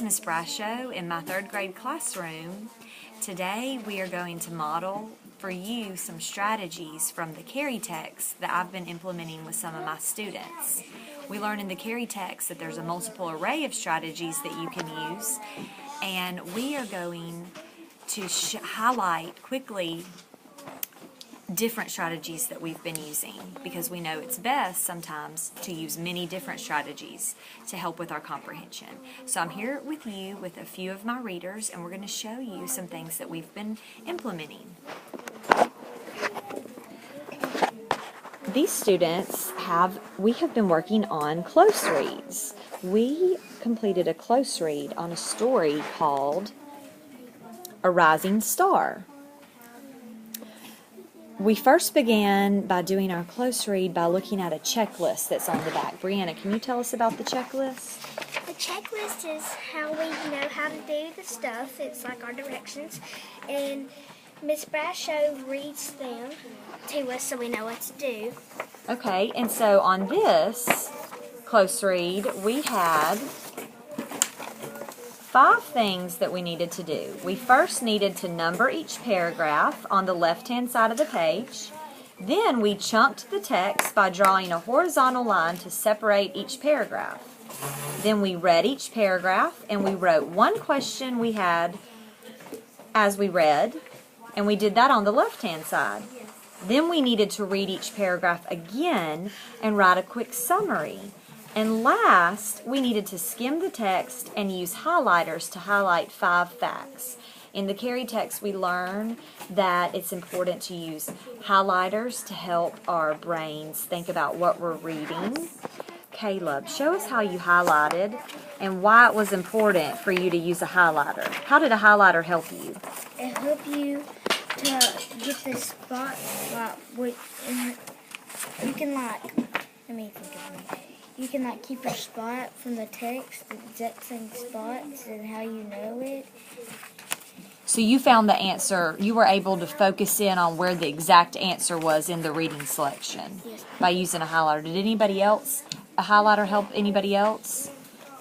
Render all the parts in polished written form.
Miss Brasho in my 3rd grade classroom. Today we are going to model for you some strategies from the carry text that I've been implementing with some of my students. We learn in the carry text that there's a multiple array of strategies that you can use, and we are going to highlight quickly different strategies that we've been using, because we know it's best sometimes to use many different strategies to help with our comprehension. So I'm here with you with a few of my readers, and we're going to show you some things that we've been implementing. These students we have been working on close reads. We completed a close read on a story called A Rising Star. We first began by doing our close read by looking at a checklist that's on the back. Brianna, can you tell us about the checklist? The checklist is how we know how to do the stuff. It's like our directions. And Miss Brasho reads them to us so we know what to do. Okay, and so on this close read, we had 5 things that we needed to do. We first needed to number each paragraph on the left-hand side of the page. Then we chunked the text by drawing a horizontal line to separate each paragraph. Then we read each paragraph, and we wrote one question we had as we read, and we did that on the left-hand side. Then we needed to read each paragraph again and write a quick summary. And last, we needed to skim the text and use highlighters to highlight 5 facts. In the carry text, we learn that it's important to use highlighters to help our brains think about what we're reading. Caleb, show us how you highlighted and why it was important for you to use a highlighter. How did a highlighter help you? It helps you to get the spot, you can let me think of it. You can keep your spot from the text, the exact same spots, and how you know it. So you found the answer, you were able to focus in on where the exact answer was in the reading selection. Yes. By using a highlighter. Did anybody else, a highlighter help anybody else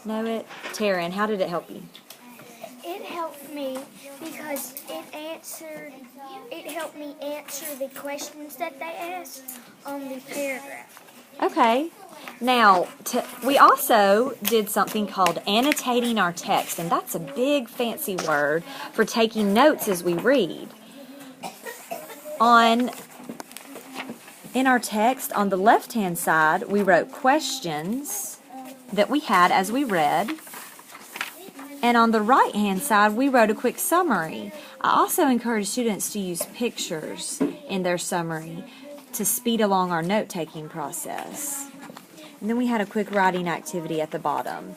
know it? Taryn, how did it help you? It helped me because it helped me answer the questions that they asked on the paragraph. Okay. Now, we also did something called annotating our text, and that's a big fancy word for taking notes as we read. In our text, on the left-hand side, we wrote questions that we had as we read, and on the right-hand side, we wrote a quick summary. I also encourage students to use pictures in their summary to speed along our note-taking process. And then we had a quick writing activity at the bottom.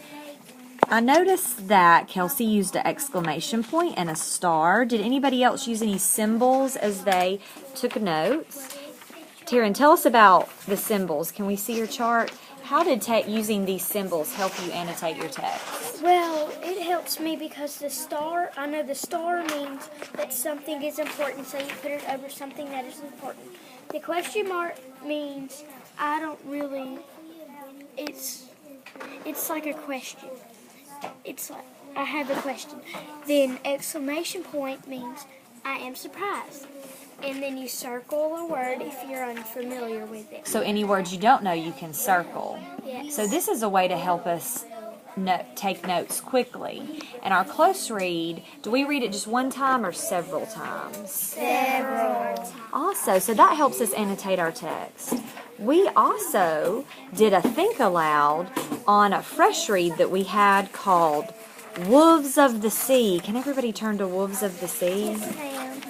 I noticed that Kelsey used an exclamation point and a star. Did anybody else use any symbols as they took notes? Taryn, tell us about the symbols. Can we see your chart? How did using these symbols help you annotate your text? Well, it helps me because I know the star means that something is important, so you put it over something that is important. The question mark means it's like a question. It's like, I have a question. Then exclamation point means I am surprised. And then you circle a word if you're unfamiliar with it. So any words you don't know, you can circle. Yes. So this is a way to help us take notes quickly. And our close read, do we read it just one time or several times? Several. Also, so that helps us annotate our text. We also did a think aloud on a fresh read that we had called Wolves of the Sea. Can everybody turn to Wolves of the Sea? Yes, ma'am.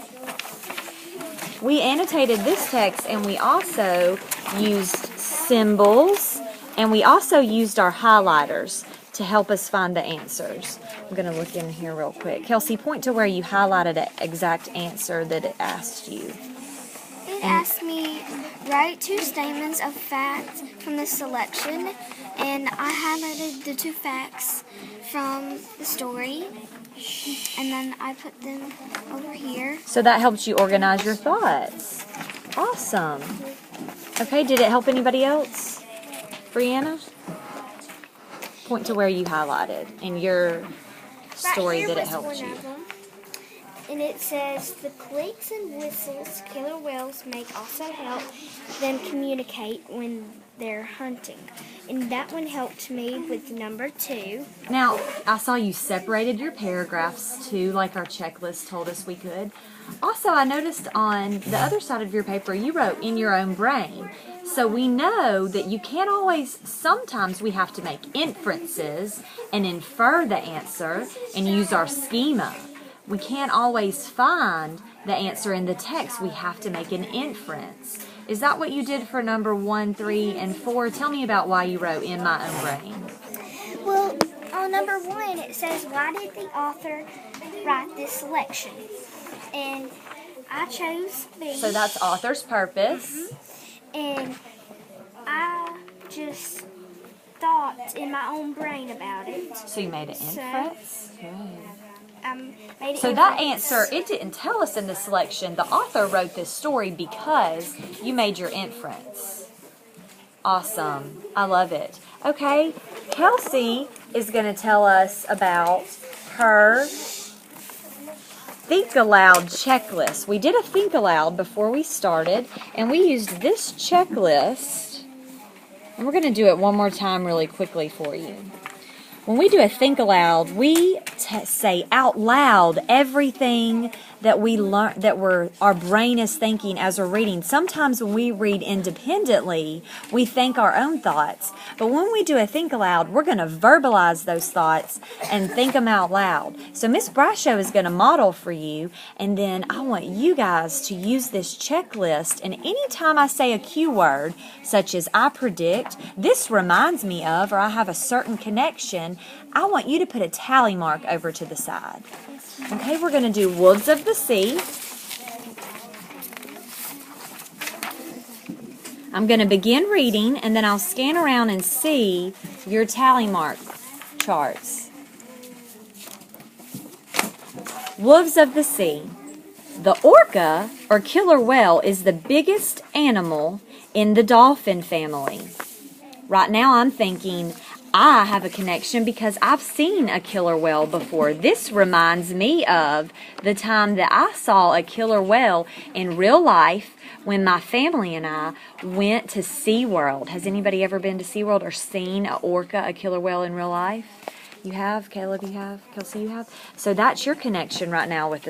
We annotated this text, and we also used symbols, and we also used our highlighters to help us find the answers. I'm going to look in here real quick. Kelsey, point to where you highlighted an exact answer that it asked you. It asked me, write 2 statements of facts from the selection, and I highlighted the 2 facts from the story, and then I put them over here. So that helps you organize your thoughts. Awesome. Okay, did it help anybody else? Brianna? Point to where you highlighted in your story that it helped one you. of them. And it says, the clicks and whistles killer whales make also help them communicate when they're hunting. And that one helped me with number 2. Now, I saw you separated your paragraphs too, like our checklist told us we could. Also, I noticed on the other side of your paper, you wrote in your own brain. So we know that you can't always, sometimes we have to make inferences and infer the answer and use our schema. We can't always find the answer in the text. We have to make an inference. Is that what you did for number 1, 3, and 4? Tell me about why you wrote in my own brain. Well, on number 1, it says, why did the author write this selection? And I chose B. So that's author's purpose. And I just thought in my own brain about it. So you made an inference? Good. Made So that answer, it didn't tell us in the selection. The author wrote this story because you made your inference. Awesome. I love it. Okay, Kelsey is going to tell us about her Think Aloud checklist. We did a Think Aloud before we started, and we used this checklist, and we're going to do it one more time really quickly for you. When we do a Think Aloud, we say out loud everything that we learn, our brain is thinking as we're reading. Sometimes when we read independently, we think our own thoughts. But when we do a Think Aloud, we're going to verbalize those thoughts and think them out loud. So Miss Brasho is going to model for you, and then I want you guys to use this checklist. And anytime I say a cue word, such as I predict, this reminds me of, or I have a certain connection, I want you to put a tally mark over to the side. Okay, we're going to do Wolves of the Sea. I'm going to begin reading, and then I'll scan around and see your tally mark charts. Wolves of the Sea. The orca, or killer whale, is the biggest animal in the dolphin family. Right now I'm thinking, I have a connection because I've seen a killer whale before. This reminds me of the time that I saw a killer whale in real life when my family and I went to SeaWorld. Has anybody ever been to SeaWorld or seen a orca, a killer whale in real life? You have? Caleb, you have? Kelsey, you have? So that's your connection right now with